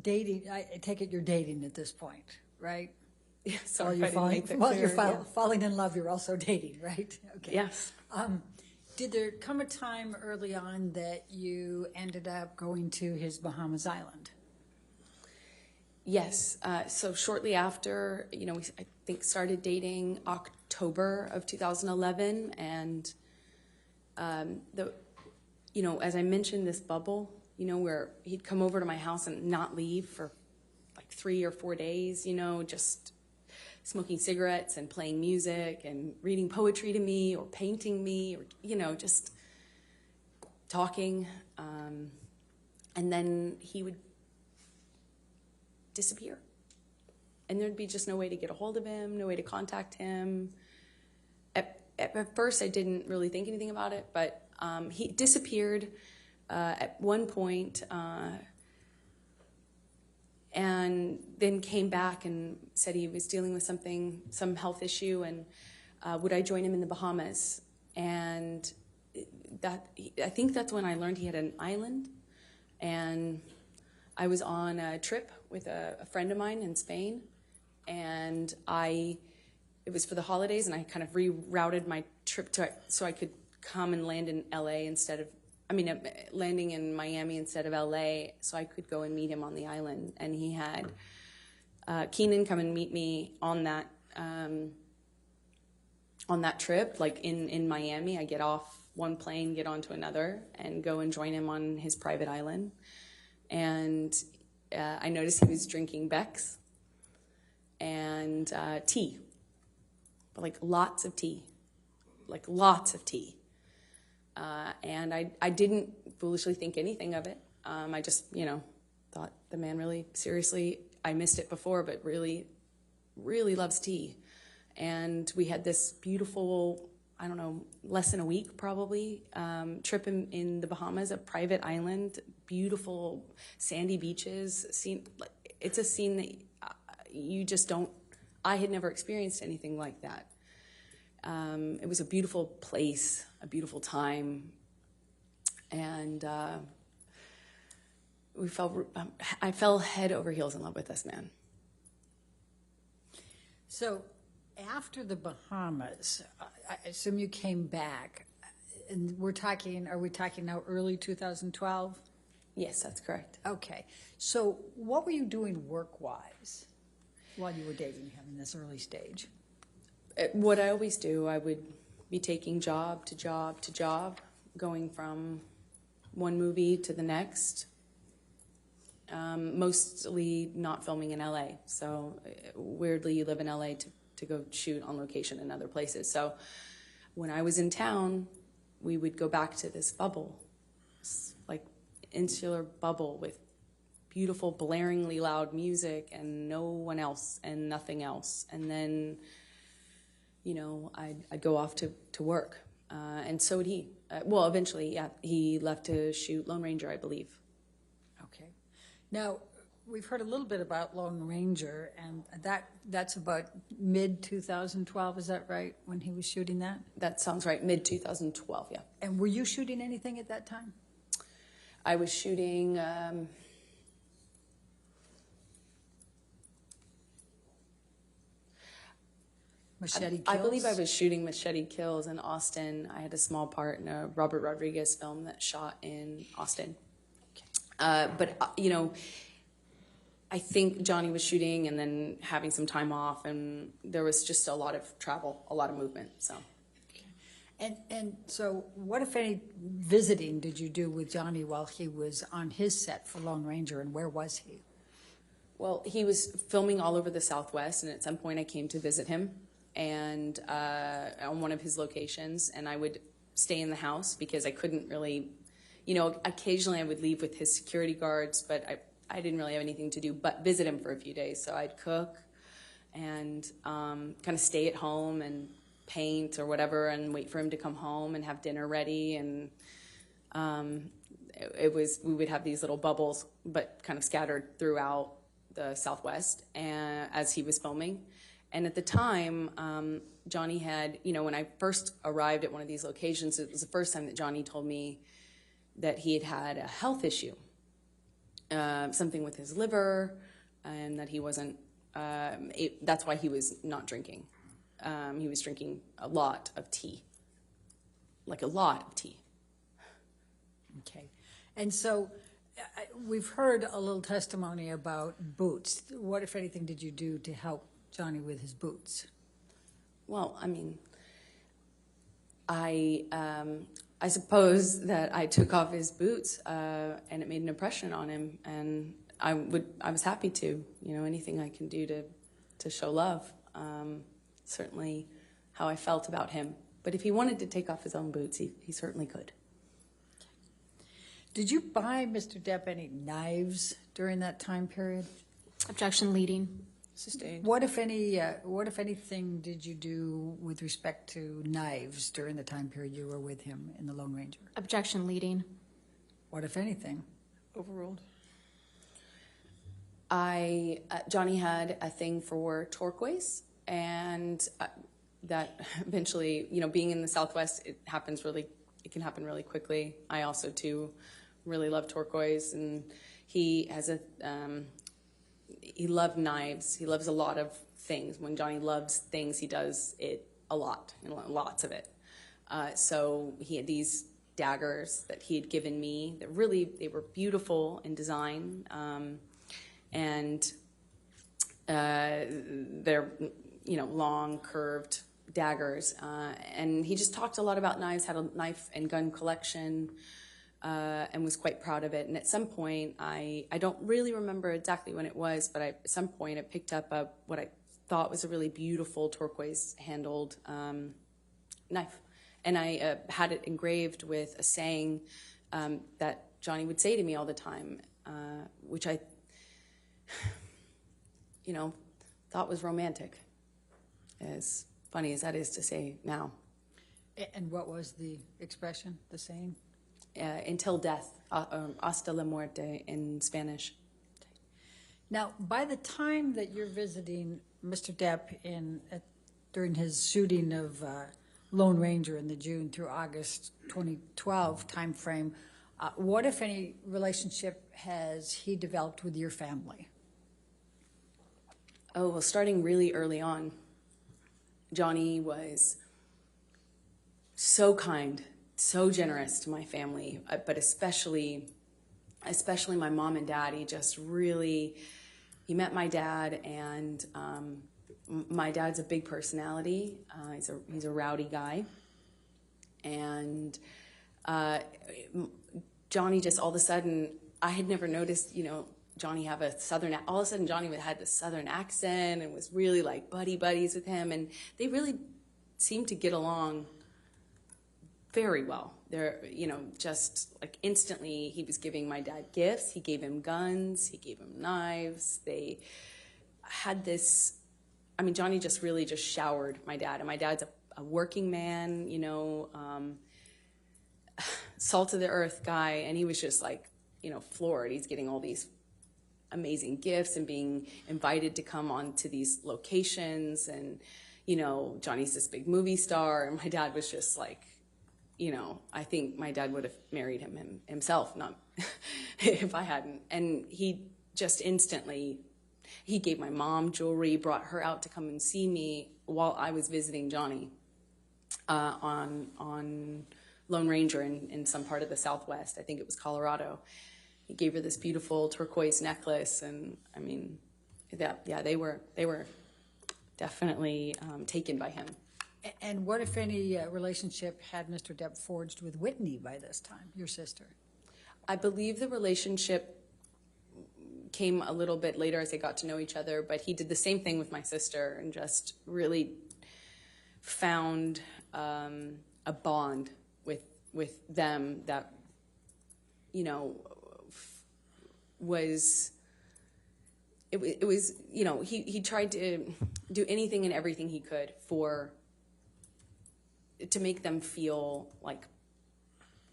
dating, I take it you're dating at this point, right? Yeah, sorry, While I didn't make that while clear. you're Yeah. falling in love, you're also dating, right? Okay. Yes. Did there come a time early on that you ended up going to his Bahamas island? Yes. So shortly after, we, I think, started dating October of 2011, and as I mentioned, this bubble, where he'd come over to my house and not leave for like 3 or 4 days, just smoking cigarettes and playing music and reading poetry to me or painting me or, just talking. And then he would disappear. And there'd be just no way to get a hold of him, no way to contact him. At first, I didn't really think anything about it, but he disappeared at one point, and then came back and said he was dealing with some health issue, and would I join him in the Bahamas? And I think that's when I learned he had an island, and I was on a trip with a friend of mine in Spain, and it was for the holidays, and I kind of rerouted my trip so I could come and land in LA landing in Miami instead of LA, so I could go and meet him on the island. And he had Keenan come and meet me on that trip, like in Miami. I get off one plane, get onto another, and go and join him on his private island. And I noticed he was drinking Beck's and tea, but like lots of tea. And I didn't foolishly think anything of it. I just, thought the man really seriously, I missed it before, but really, really loves tea. And we had this beautiful, I don't know, less than a week probably, trip in the Bahamas, a private island, beautiful sandy beaches. It's a scene that you just don't, I had never experienced anything like that. It was a beautiful place, a beautiful time, and I fell head over heels in love with this man. So after the Bahamas, I assume you came back, and are we talking now early 2012? Yes, that's correct. Okay. So what were you doing work-wise while you were dating him in this early stage? What I always do, I would be taking job to job to job, going from one movie to the next, mostly not filming in LA. So weirdly, you live in LA to go shoot on location in other places. So when I was in town, we would go back to this bubble, like insular bubble with beautiful, blaringly loud music and no one else and nothing else. And then, I'd go off to work. And so would he. Eventually, yeah, he left to shoot Lone Ranger, I believe. Okay. Now, we've heard a little bit about Lone Ranger, and that's about mid-2012, is that right, when he was shooting that? That sounds right, mid-2012, yeah. And were you shooting anything at that time? I was shooting... Machete Kills? I believe I was shooting Machete Kills in Austin. I had a small part in a Robert Rodriguez film that shot in Austin. Okay. But I think Johnny was shooting and then having some time off, and there was just a lot of travel, a lot of movement. So. And so what, if any, visiting did you do with Johnny while he was on his set for Lone Ranger, and where was he? Well, he was filming all over the Southwest, and at some point I came to visit him and on one of his locations, and I would stay in the house because I couldn't really, occasionally I would leave with his security guards, but I didn't really have anything to do but visit him for a few days. So I'd cook and kind of stay at home and paint or whatever and wait for him to come home and have dinner ready. And we would have these little bubbles, but kind of scattered throughout the Southwest as he was filming. And at the time, Johnny had, when I first arrived at one of these locations, it was the first time that Johnny told me that he had had a health issue. something with his liver, and that he wasn't. That's why he was not drinking. He was drinking a lot of tea, like a lot of tea. Okay. And so we've heard a little testimony about boots. What, if anything, did you do to help Johnny with his boots? Well, I mean, I suppose that I took off his boots, and it made an impression on him, and I was happy to, anything I can do to show love. Certainly how I felt about him. But if he wanted to take off his own boots, he certainly could. Did you buy Mr. Depp any knives during that time period? Objection leading. Sustained. What if anything did you do with respect to knives during the time period you were with him in the Lone Ranger? Objection leading. What if anything? Overruled. Johnny had a thing for turquoise, and that eventually, being in the Southwest, it can happen really quickly. I also too really love turquoise, and he has he loved knives. He loves a lot of things. When Johnny loves things, he does it a lot, lots of it. So he had these daggers that he had given me that they were beautiful in design. And they're, long, curved daggers. And he just talked a lot about knives, had a knife and gun collection, and was quite proud of it. And at some point, I don't really remember exactly when it was, but at some point I picked up what I thought was a really beautiful turquoise-handled knife. And I had it engraved with a saying that Johnny would say to me all the time, which I thought was romantic, as funny as that is to say now. And what was the expression, the saying? Until death, hasta la muerte in Spanish. Now, by the time that you're visiting Mr. Depp during his shooting of Lone Ranger in the June through August 2012 timeframe, what, if any, relationship has he developed with your family? Oh, well, starting really early on, Johnny was so kind, so generous to my family, but especially my mom and dad. He met my dad, and my dad's a big personality. He's a rowdy guy, and Johnny just all of a sudden, I had never noticed, Johnny have a southern, all of a sudden Johnny had this southern accent and was really like buddies with him, and they really seemed to get along very well. They're, just like instantly he was giving my dad gifts, he gave him guns, he gave him knives. They had this, Johnny just really just showered my dad, and my dad's a working man, salt of the earth guy, and he was just like, floored. He's getting all these amazing gifts and being invited to come on to these locations, and Johnny's this big movie star, and my dad was just like, I think my dad would have married him himself, not if I hadn't. And he just instantly, he gave my mom jewelry, brought her out to come and see me while I was visiting Johnny on Lone Ranger in some part of the Southwest. I think it was Colorado. He gave her this beautiful turquoise necklace, and they were definitely taken by him. And what, if any, relationship had Mr. Depp forged with Whitney by this time, your sister? I believe the relationship came a little bit later as they got to know each other, but he did the same thing with my sister and just really found a bond with them that, was he tried to do anything and everything he could to make them feel like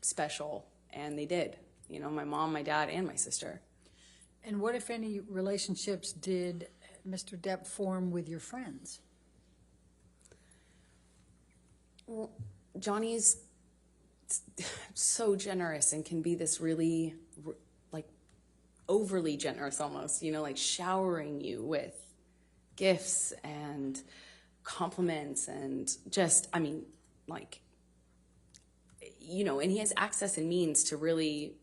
special, and they did. My mom, my dad, and my sister. And what, if any, relationships did Mr. Depp form with your friends? Well, Johnny's so generous and can be this really, like, overly generous almost, you know, like showering you with gifts and compliments and just, I mean, like, you know, and he has access and means to really,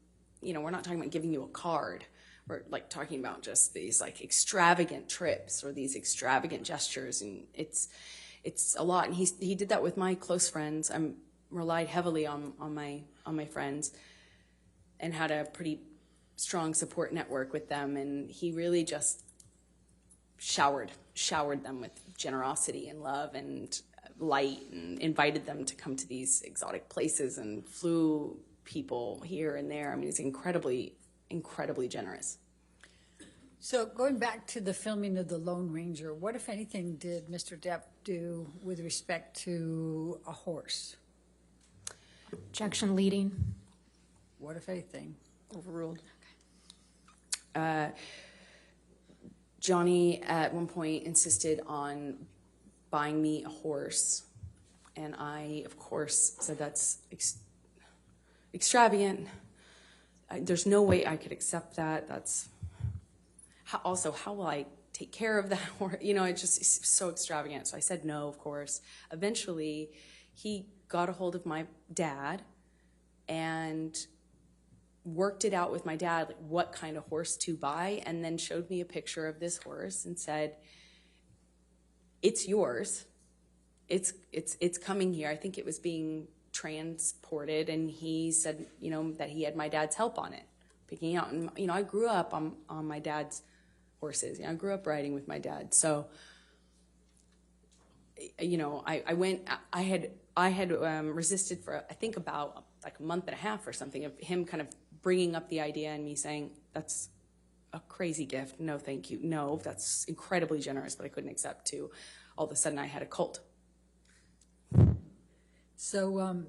you know, we're not talking about giving you a card. We're like talking about just these like extravagant trips or these extravagant gestures, and it's a lot. And he did that with my close friends. I'm relied heavily on my friends, and had a pretty strong support network with them. And he really just showered them with generosity and love and light, and invited them to come to these exotic places and flew people here and there. I mean, he's incredibly generous. So going back to the filming of The Lone Ranger, what, if anything, did Mr. Depp do with respect to a horse? Objection leading. What, if anything? Overruled. Johnny at one point insisted on buying me a horse, and I, of course, said that's extravagant. There's no way I could accept that. That's also, how will I take care of that horse? You know, it's so extravagant. So I said no, of course. Eventually, he got a hold of my dad and worked it out with my dad, like what kind of horse to buy, and then showed me a picture of this horse and said, "It's yours. It's coming here." I think it was being transported, and he said, you know, that he had my dad's help on it, picking it out. And you know, I grew up on my dad's horses. You know, I grew up riding with my dad, so you know, I had resisted for I think about like a month and a half or something of him kind of bringing up the idea and me saying, that's a crazy gift. No, thank you. No, that's incredibly generous, but I couldn't accept. To all of a sudden I had a cult. So